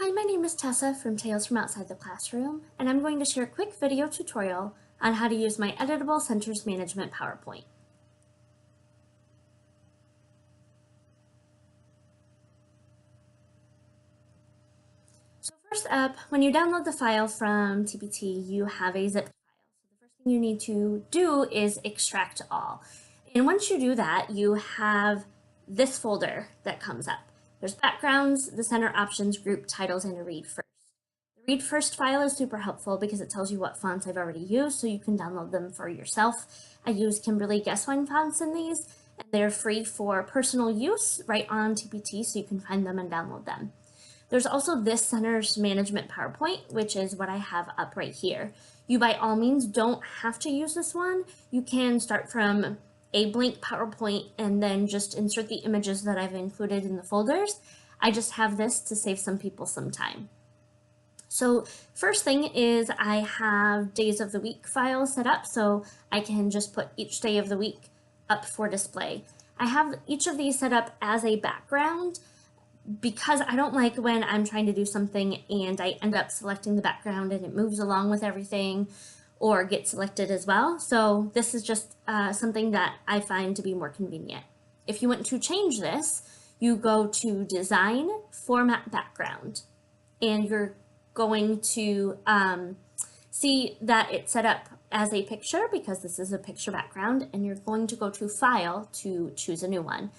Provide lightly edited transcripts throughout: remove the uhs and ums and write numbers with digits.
Hi, my name is Tessa from Tales from Outside the Classroom, and I'm going to share a quick video tutorial on how to use my Editable Centers Management Powerpoint. So first up, when you download the file from TPT, you have a zip file. So the first thing you need to do is extract all. And once you do that, you have this folder that comes up. There's backgrounds, the center options, group titles, and a read first. The read first file is super helpful because it tells you what fonts I've already used, so you can download them for yourself. I use Kimberly Guesswine fonts in these, and they're free for personal use right on TPT, so you can find them and download them. There's also this Centers Management PowerPoint, which is what I have up right here. You by all means don't have to use this one. You can start from a blank PowerPoint and then just insert the images that I've included in the folders. I just have this to save some people some time. So first thing is I have days of the week files set up, so I can just put each day of the week up for display. I have each of these set up as a background because I don't like when I'm trying to do something and I end up selecting the background and it moves along with everything or gets selected as well. So this is just something that I find to be more convenient. If you want to change this, you go to Design, Format Background, and you're going to see that it's set up as a picture because this is a picture background, and you're going to go to File to choose a new one.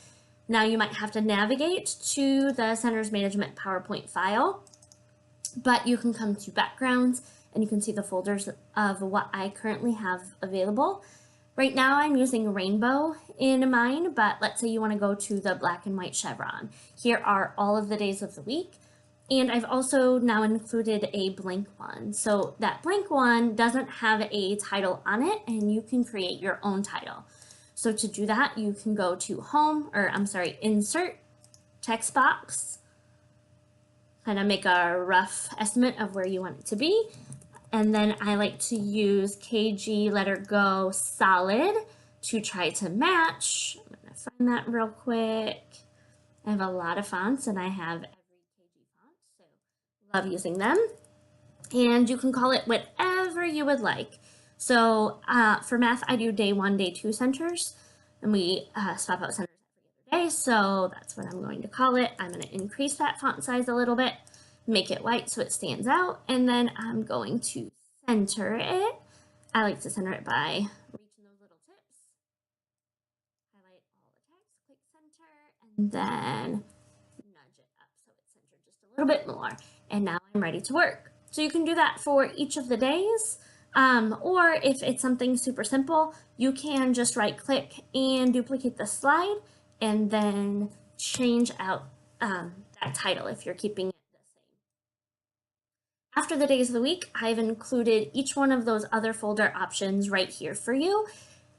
Now you might have to navigate to the Centers Management PowerPoint file, but you can come to Backgrounds and you can see the folders of what I currently have available. Right now I'm using Rainbow in mine, but let's say you want to go to the black and white chevron. Here are all of the days of the week, and I've also now included a blank one. So that blank one doesn't have a title on it, and you can create your own title. So to do that, you can go to Insert, Text Box, kind of make a rough estimate of where you want it to be. And then I like to use KG Letter Go Solid to try to match. I'm going to find that real quick. I have a lot of fonts and I have every KG font, so love using them. And you can call it whatever you would like. So for math, I do day 1, day 2 centers, and we swap out centers every other day. So that's what I'm going to call it. I'm going to increase that font size a little bit, make it white so it stands out, and then I'm going to center it. I like to center it by reaching those little tips, highlight all the text, click center, and then nudge it up so it's centered just a little bit more. And now I'm ready to work. So you can do that for each of the days, or if it's something super simple, you can just right click and duplicate the slide and then change out that title if you're keeping it the same. After the days of the week, I've included each one of those other folder options right here for you.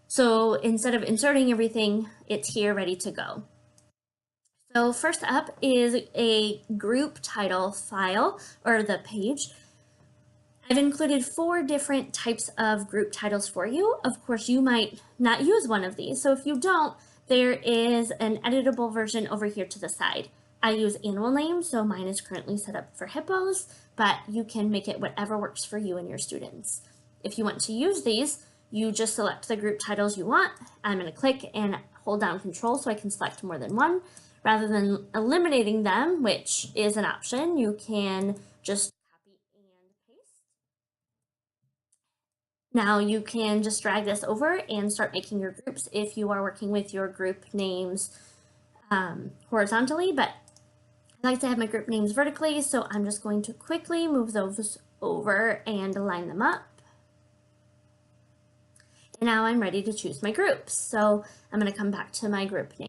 So instead of inserting everything, it's here ready to go. So first up is a group title file, or the page. I've included 4 different types of group titles for you. Of course, you might not use one of these. So if you don't, there is an editable version over here to the side. I use annual names, so mine is currently set up for hippos, but you can make it whatever works for you and your students. If you want to use these, you just select the group titles you want. I'm going to click and hold down Control so I can select more than one. Rather than eliminating them, which is an option, you can just copy and paste. Now you can just drag this over and start making your groups if you are working with your group names horizontally, but I like to have my group names vertically, so I'm just going to quickly move those over and line them up. And now I'm ready to choose my groups. So I'm going to come back to my group names.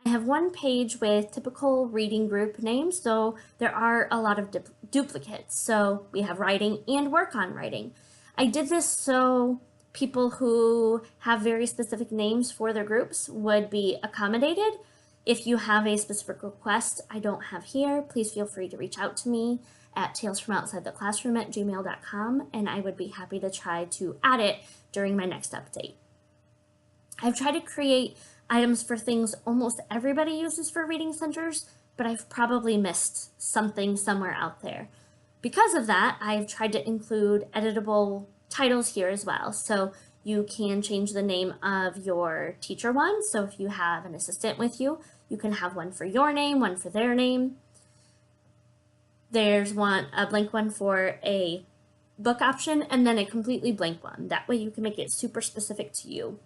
I have one page with typical reading group names, so there are a lot of duplicates. So we have writing and work on writing. I did this so people who have very specific names for their groups would be accommodated. If you have a specific request I don't have here, please feel free to reach out to me at talesfromoutsideTheClassroom@gmail.com, and I would be happy to try to add it during my next update. I've tried to create items for things almost everybody uses for reading centers, but I've probably missed something somewhere out there. Because of that, I've tried to include editable titles here as well. So you can change the name of your teacher one. So if you have an assistant with you, you can have one for your name, one for their name. There's a blank one for a book option, and then a completely blank one. That way you can make it super specific to you.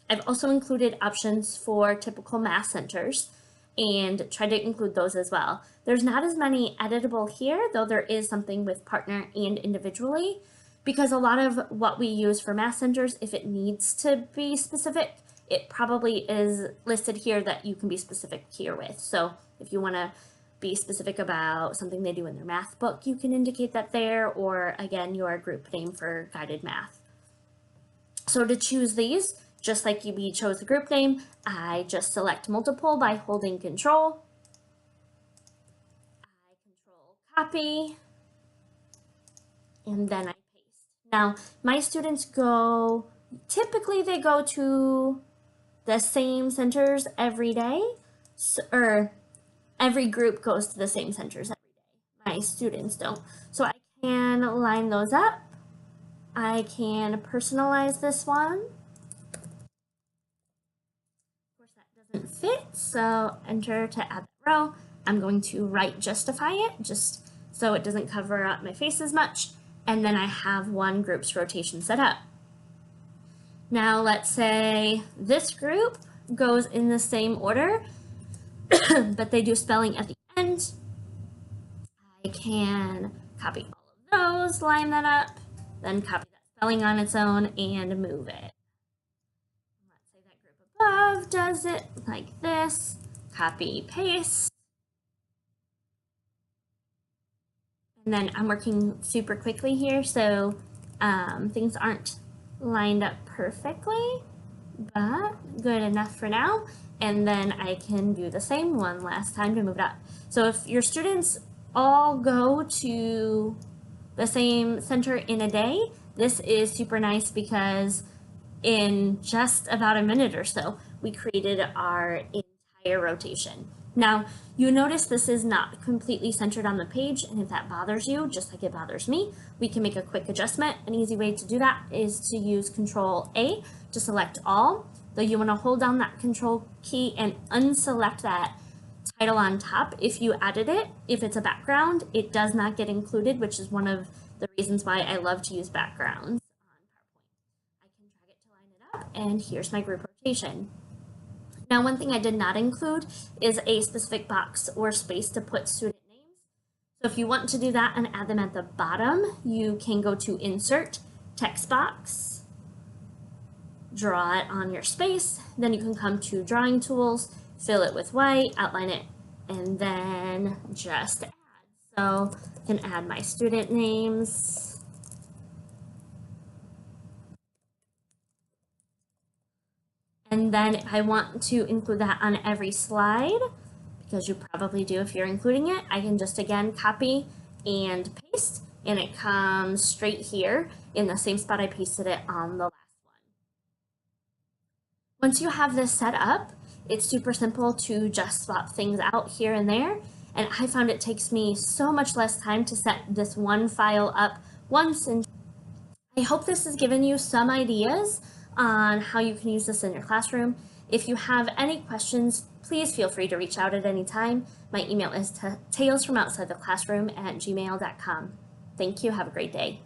I've also included options for typical math centers and tried to include those as well. There's not as many editable here, though there is something with partner and individually, because a lot of what we use for math centers, if it needs to be specific, it probably is listed here that you can be specific here with. So if you want to be specific about something they do in their math book, you can indicate that there, or again, your group name for guided math. So to choose these, just like we chose the group name, I just select multiple by holding Control. I Control Copy, and then I paste. Now, my students typically they go to the same centers every day, or every group goes to the same centers every day. My students don't. So I can line those up. I can personalize this one. Doesn't fit, so enter to add that row. I'm going to right justify it just so it doesn't cover up my face as much, and then I have one group's rotation set up. Now let's say this group goes in the same order, but they do spelling at the end. I can copy all of those, line that up, then copy that spelling on its own and move it. Above does it like this, copy, paste. And then I'm working super quickly here, so things aren't lined up perfectly, but good enough for now. And then I can do the same one last time to move it up. So if your students all go to the same center in a day, this is super nice because in just about a minute or so, we created our entire rotation. Now, you notice this is not completely centered on the page, and if that bothers you, just like it bothers me, we can make a quick adjustment. An easy way to do that is to use Control A to select all, though you want to hold down that Control key and unselect that title on top. If you added it, if it's a background, it does not get included, which is one of the reasons why I love to use backgrounds. And here's my group rotation. Now, one thing I did not include is a specific box or space to put student names. So if you want to do that and add them at the bottom, you can go to Insert, Text Box, draw it on your space, then you can come to Drawing Tools, fill it with white, outline it, and then just add. So I can add my student names. And then I want to include that on every slide, because you probably do if you're including it. I can just again copy and paste, and it comes straight here in the same spot I pasted it on the last one. Once you have this set up, it's super simple to just swap things out here and there. And I found it takes me so much less time to set this one file up once. And I hope this has given you some ideas on how you can use this in your classroom. If you have any questions, please feel free to reach out at any time. My email is talesfromoutsideTheClassroom@gmail.com. Thank you. Have a great day.